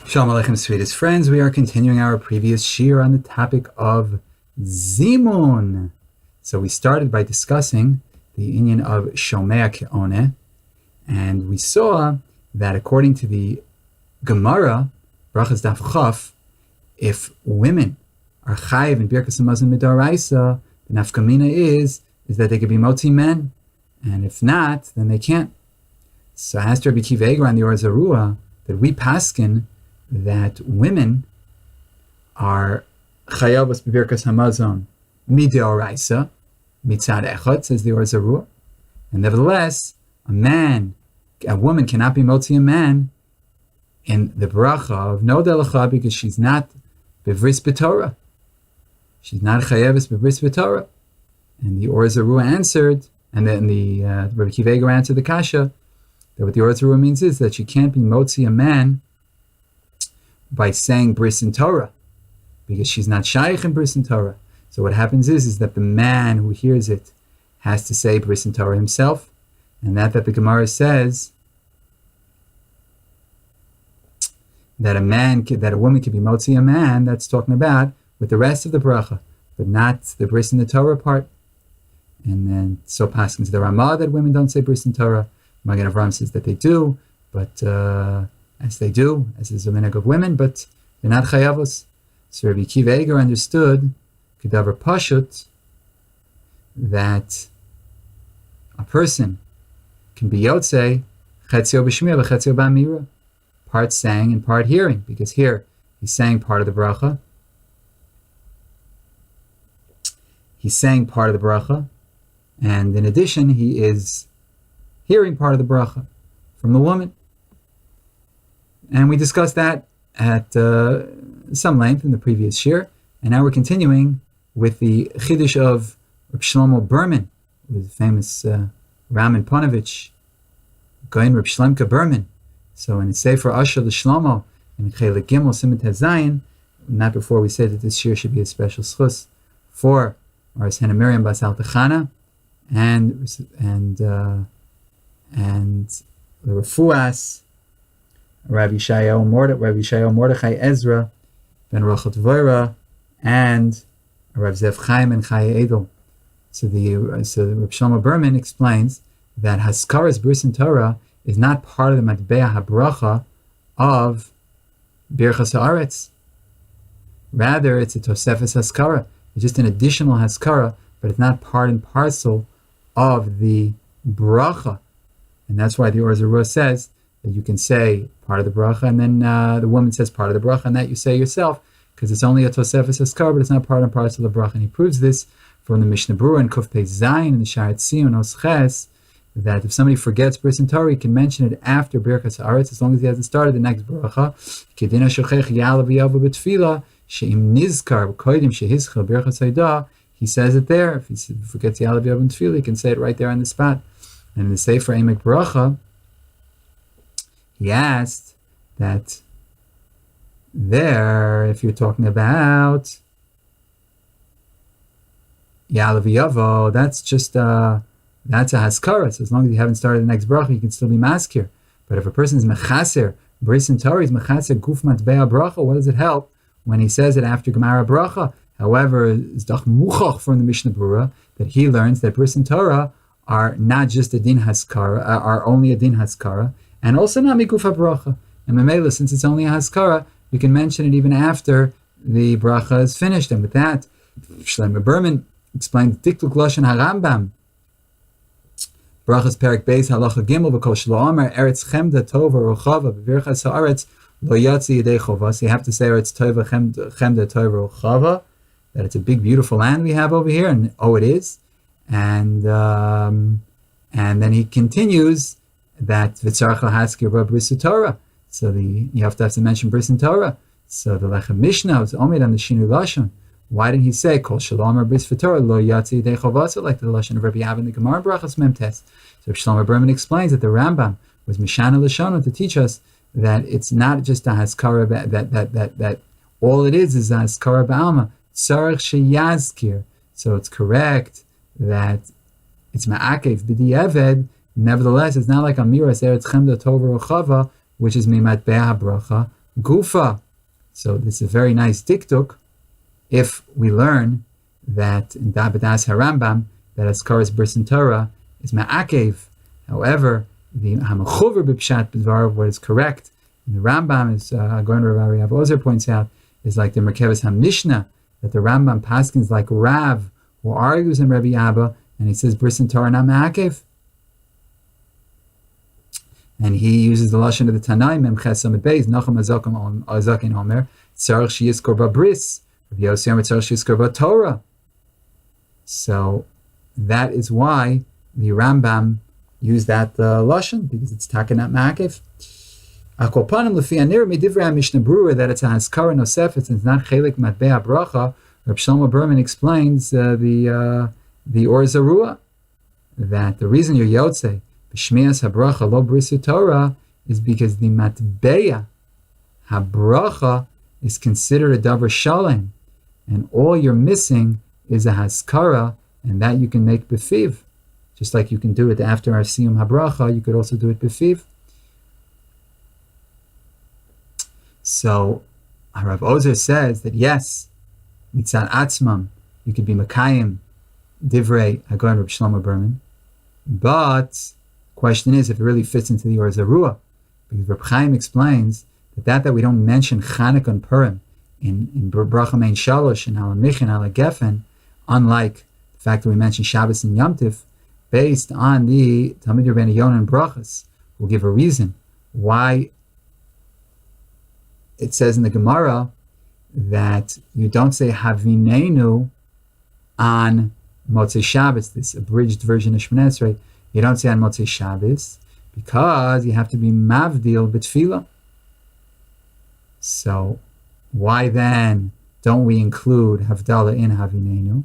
Shalom Aleichem, sweetest friends. We are continuing our previous shir on the topic of Zimun. So we started by discussing the inyan of Shomea Ke'oneh, and we saw that according to the Gemara, Brachas Daf Chaf, if women are chayiv in Birkas Hazimun midaraisa, the nafkamina is that they could be motzi men, and if not, then they can't. So I asked Rabbi Kiva Eger on the Or Zarua that we paskin that women are chayavos b'Birkas Hamazon midoraisa mitzad echad, says the Or Zarua, and nevertheless, a woman cannot be motzi a man in the bracha of nodeh lecha because she's not b'vris b'Torah. She's not chayavos b'vris b'Torah. And the Or Zarua answered, and then the Rabbi Kiva Eger answered the kasha, that what the Or Zarua means is that she can't be motzi a man by saying bris in Torah, because she's not shaykh in bris in Torah. So what happens is that the man who hears it has to say bris in Torah himself, and that the Gemara says that a woman can be motzi a man, that's talking about with the rest of the bracha, but not the bris in the Torah part. And then so passing to the Ramah that women don't say bris in Torah. Magen Avraham says that they do, but as they do, as is the minhag of women, but they're not chayavos. So Rabbi Kiva Eger understood kedavar pashut, that a person can be yotzei chetzio b'shmiya v'chetzio b'amira, part saying and part hearing, because here he's saying part of the bracha. He's saying part of the bracha, and in addition, he is hearing part of the bracha from the woman. And we discussed that at some length in the previous shir, and now we're continuing with the chiddush of Reb Shlomo Berman, the famous Raman Ponovich, Goin Reb Shlemka Berman. So in the Sefer Asher L'Shlomo, in Chelik Gimel Siman Tezayin, not before we say that this shir should be a special schus for Maris Hannah Miriam Bas Altachana, and the refuas Rabbi Yishayahu Mordechai Ezra ben Rochot Vora, and Rav Zev Chaim and Chaya Edel. So the Reb Shlomo Berman explains that Haskaras Bris in Torah is not part of the Matbeah HaBracha of Birkas Haaretz. Rather, it's a Tosefes Haskara. It's just an additional Haskara, but it's not part and parcel of the bracha. And that's why the Or Zarua says that you can say part of the bracha, and then the woman says part of the bracha, and that you say yourself, because it's only a Tosefes Haskar, but it's not part and parcel of the bracha. And he proves this from the Mishnah Berurah and Kuf Pei Zayin and the Sharet Sion Os Ches, that if somebody forgets bris in Torah, he can mention it after Birkas Haaretz, as long as he hasn't started the next bracha. Kedina shochech yalav yavo b'tfila she'im nizkar b'koidim shehizchel Birkas Haydah. He says it there. If he forgets yalav yavo b'tfila, he can say it right there on the spot. And in the Sefer Emek Bracha, he asked that there, if you're talking about Yalav Yavo, that's a Haskara. So as long as you haven't started the next bracha, you can still be maskir. But if a person is mechaser, bris in Torah is mechaser guf matbeah bracha, what does it help when he says it after Gemara bracha? However, it's doch muchach from the Mishnah Berurah that he learns that bris in Torah are not just a din haskara, are only a din haskara, and also not mikufa bracha. And memela, since it's only a haskara, you can mention it even after the bracha is finished. And with that, Shlomo Berman explained Diktuk Lashon HaRambam, Brachas Perik Beis Halacha Gimel V'Kol Shlo Amar Eretz Chemda Tova Rochava B'Virchas Haaretz Lo Yatsi Yedei Chovas. You have to say Eretz Tova Chemda Tova Rochava, that it's a big beautiful land we have over here, and it is. And then he continues that V'tzarach Lahaskir B'Bris Torah. So you have to mention Bris in Torah. So the Lechem Mishnah was omid on the Shinu Lashon. Why didn't he say Kol Shalom or Bris Torah Lo Yatsi Yedei Chovas, like the Lashon of Rabbi Yav in the Gemara Brachas Memtes? So Shlomo Berman explains that the Rambam was Mishana Lashono to teach us that it's not just a Haskara, that all it is a Haskara Ba'alma Tzarech Sheyazkir. So it's correct that it's Ma'akev B'di'eved. Nevertheless, it's not like Amiras Eretz Chemda Tova Rochava, which is Mimat Be'ah Bracha Gufa. So this is a very nice diktuk if we learn that in Dabadas HaRambam that Haskaras Bris Torah is Ma'akev. However, the Hamachuver B'Pshat B'Dvar, what is correct, and the Rambam, as Gaon Rav Ozer points out, is like the Merkeves HaMishnah, that the Rambam paskins like Rav, who argues in Rabbi Abba, and he says Bris Torah not Ma'akev. And he uses the lashon of the Tanai, Mem Ches Amid Beis, Nachum Azakin Omer, Tzarech Sheyizkor B'Bris, Rav Yossi Omer Tzarech Sheyizkor B'Torah. So that is why the Rambam used that lashon, because it's takenat ma'akev. Akopanim lefi anir midivrei Mishnah Brura that it's a haskara nosefet, it's not chelik matbei bracha. Reb Shlomo Berman explains the Or Zarua that the reason you're yotze b'shmias habracha lo brisu Torah is because the matbeya habracha is considered a davar shalem, and all you're missing is a haskara, and that you can make befiv. Just like you can do it after our siyum habracha, you could also do it befiv. So Rav Ozer says that yes, mitzad atzmam, you could be makayim divrei Hagon Reb Shlomo Berman, but question is if it really fits into the Or Zarua, because Reb Chaim explains that we don't mention Chanukah and Purim in Bracha Mein Shalosh and Ala Mich and Ala Gefen, unlike the fact that we mention Shabbos and Yom Tif, based on the Talmud Rebbeinu Yonah and Brachas, will give a reason why it says in the Gemara that you don't say Havinenu on Motzei Shabbos, this abridged version of Shmoneh Esrei. You don't say on Motzei Shabbos because you have to be Mavdil B'Tfilah. So why then don't we include Havdalah in Havinenu?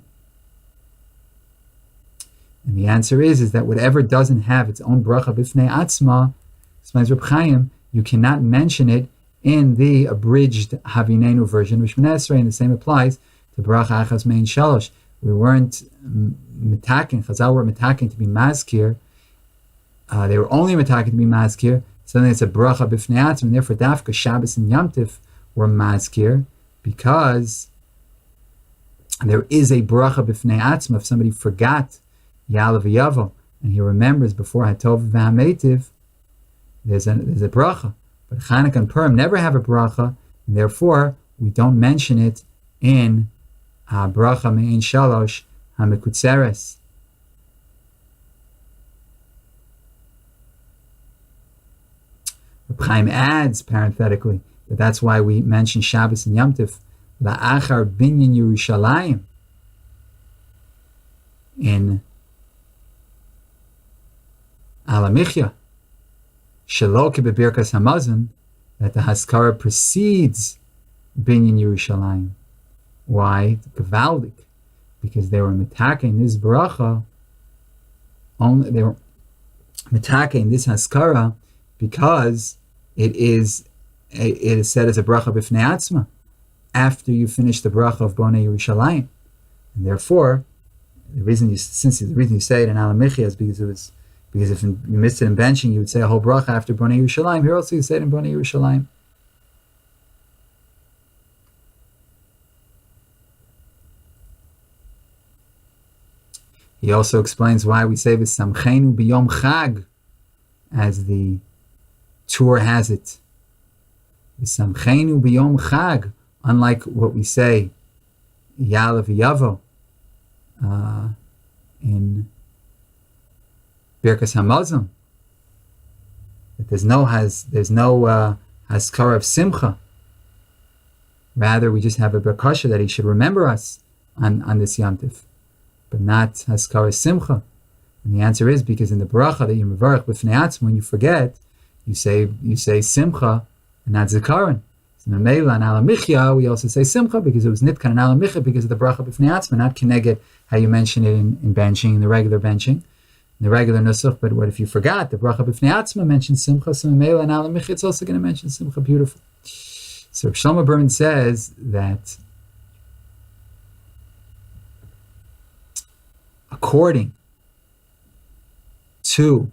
And the answer is that whatever doesn't have its own bracha b'fnei atzma, explains Reb Chaim, you cannot mention it in the abridged Havinenu version of Shmoneh Esrei, and the same applies to bracha achas mein shalosh. We weren't mitakin, Chazal were mitakin to be mazkir. They were only mitakin to be mazkir. Suddenly it's a bracha b'fnei atzma, and therefore dafka Shabbos and Yom Tif were mazkir, because there is a bracha b'fnei atzma. If somebody forgot Yalav Yavo, and he remembers before Hatov V'Hametiv, there's a bracha. But Chanukah and Purim never have a bracha, and therefore we don't mention it in bracha Me'in Shalosh HaMekutzeres. Reb Chaim adds parenthetically that that's why we mention Shabbos and Yom Tif La'achar Binyan Yerushalayim in Ala Michya, Shelo ke Birkas Hamazon, that the Haskara precedes Binyan Yerushalayim. Why? Gevaldik. Because they were mitaking this bracha, they were mitaking this Haskara because it is said as a bracha b'fnei atzma after you finish the bracha of Bonei Yerushalayim. And therefore, the reason you say it in Ala Michya is because if you missed it in benching, you would say a whole bracha after Bonei Yerushalayim. Here also you say it in Bonei Yerushalayim. He also explains why we say V'samchenu b'yom chag, as the Tur has it. V'samchenu b'yom chag, unlike what we say Yalav Yavo in Birkas Hamazon, that there's no haskara of simcha. Rather, we just have a brakasha that he should remember us on this Yom Tif, but not haskara simcha. And the answer is because in the bracha that you mevarach b'fnei atzma, when you forget, you say simcha and not zikaron. So Mamela and Ala Michya, we also say simcha because it was nitkan and Ala Michya because of the bracha b'fnei atzma, not keneged how you mention it in benching, in the regular benching, in the regular nusach. But what if you forgot? The bracha b'fnei atzma mentions simcha, so Mamela and Ala Michya, it's also going to mention simcha. Beautiful. So Shlomo Berman says that according to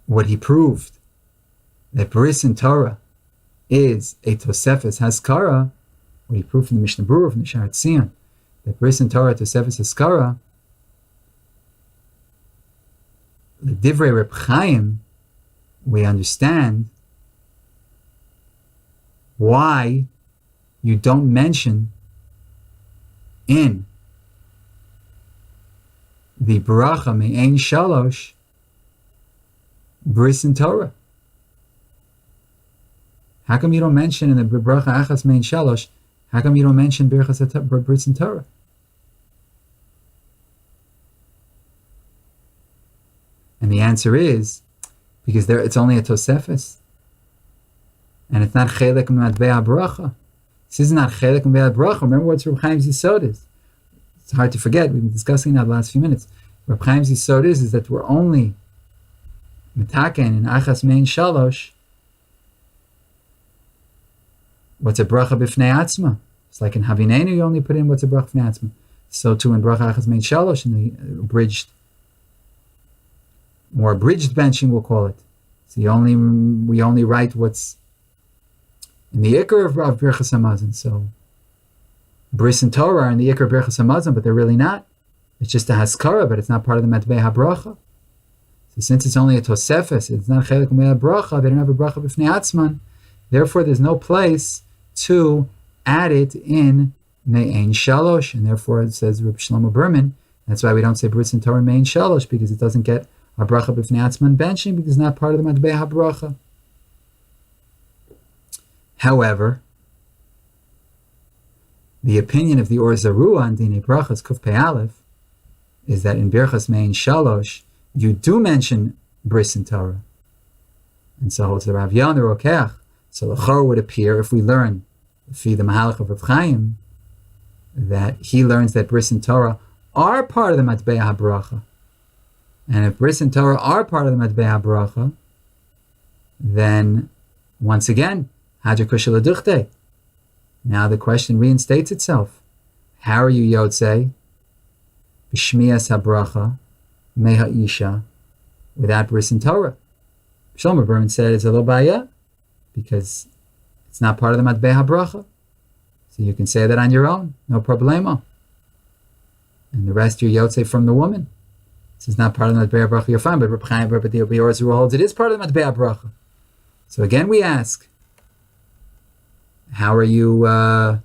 what he proved, that Bris in Torah is a Tosefes Haskara, what he proved from the Mishnah Berurah, from the Sharat Tzion, that Bris in Torah Tosefes Haskara, the Divrei Reb Chaim, we understand why you don't mention in the Bracha Me'ein Shalosh Bris in Torah. How come you don't mention in the Bracha Achas Me'ein Shalosh, how come you don't mention Birkas Bris in Torah? And the answer is because it's only a Tosefes, and it's not Chelek M'Matbei HaBracha. This is not Chelek M'Matbei HaBracha. Remember what Reb Chaim's Yisod is. It's hard to forget. We've been discussing that the last few minutes. Reb Chaim's Yisod is that we're only Metaken in Achas Me'ein Shalosh. What's a bracha b'fnei atzma? It's like in Havinenu you only put in what's a bracha b'fnei atzma. So too in bracha Achas Me'ein Shalosh, in the abridged, more abridged benching we'll call it. So we only write what's in the Ikar of Birkas Hamazon. So Bris and Torah are in the Ikar of Birkas Hamazon, but they're really not. It's just a Haskara, but it's not part of the Matbei HaBracha. So since it's only a Tosefes, it's not Chelek M'Matbei HaBracha, they don't have a bracha b'fnei atzman. Therefore, there's no place to add it in Me'ein Shalosh, and therefore it says Reb Shlomo Berman. That's why we don't say Bris and Torah Me'ein Shalosh, because it doesn't get a bracha b'fnei atzman benching, because it's not part of the Matbei HaBracha. However, the opinion of the Or Zarua on Dinei Brachas Kuf Pei Aleph is that in Birchas Me'ein Shalosh you do mention Bris and Torah, and so holds the Rav Yonah Rokeach. So the Chor would appear, if we learn through the Mahalach of Reb Chaim, that he learns that Bris and Torah are part of the Matbei HaBracha. And if Bris and Torah are part of the Matbei HaBracha, then once again, Hadra Kushel Aduchte. Now the question reinstates itself. How are you Yotzei B'Shmiyas HaBracha Meha Isha without Bris and Torah? Shlomo Berman said it's a lo baya, because it's not part of the Matbei HaBracha. So you can say that on your own, no problemo. And the rest you're Yotzei from the woman. This is not part of the Matbei HaBracha, you're fine, but Reb Chaim Ber Or Zarua holds it is part of the Matbei HaBracha. So again we ask, how are you Yotzei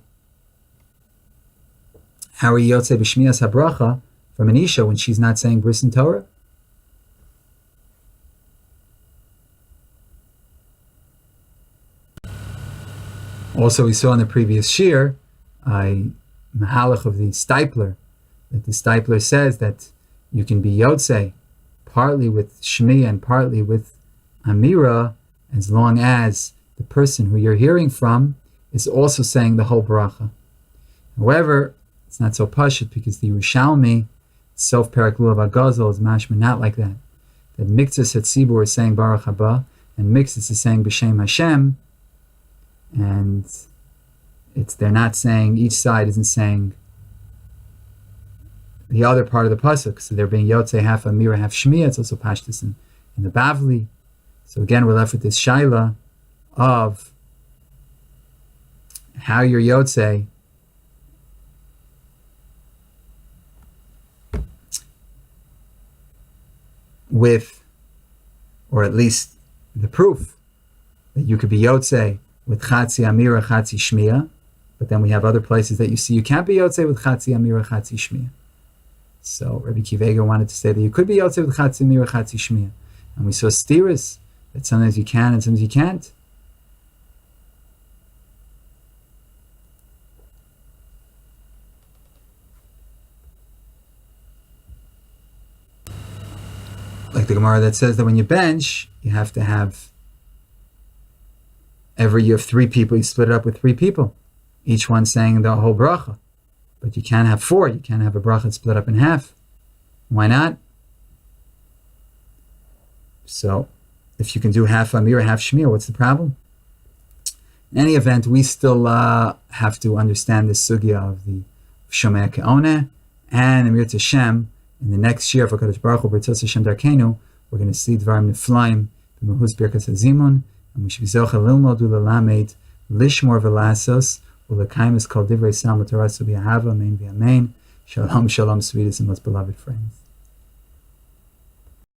B'Shmiyas HaBracha from an Isha when she's not saying Bris and Torah? Also, we saw in the previous shir, a mahalach of the Stipler, that the Stipler says that you can be Yotzei partly with Shmiya and partly with Amira, as long as the person who you're hearing from is also saying the whole bracha. However, it's not so pashut, because the Yerushalmi, Sof Perak Lulav HaGazal, is mashma not like that. That Miktzas Hatzibur is saying Baruch Haba, and Miktzas is saying B'Shem Hashem, and they're not saying, each side isn't saying the other part of the pasuk. So they're being Yotzei half Amira, half Shmiya. It's also Pashtus in the Bavli. So again, we're left with this shaila of how you're Yotzei with, or at least the proof that you could be Yotzei with Chatzi Amira, Chatzi Shmiya, but then we have other places that you see you can't be Yotzei with Chatzi Amira, Chatzi Shmiya. So Rabbi Kivega wanted to say that you could be Yotzei with Chatzi Amira, Chatzi Shmiya. And we saw stiras, that sometimes you can and sometimes you can't. Like the Gemara that says that when you bench, you have to have, you have three people, you split it up with three people, each one saying the whole bracha. But you can't have four, you can't have a bracha split up in half. Why not? So, if you can do half Amir, half Shmir, what's the problem? In any event, we still have to understand the sugya of the Shomei Ke'oneh and Amir Tashem. In the next year, for Kadosh Baruch Hu, B'Ritzos Hashem Darkeinu, we're going to see Dvarim Neflaim Mahus Birkas Hazimun, and we should be Zocha Lilmod Ulalamed, Lishmor Velasos, Ulakaimus Kol Divrei Sal Matarasu B'Ahava, Amen V'Amen. Shalom, shalom, sweetest and most beloved friends.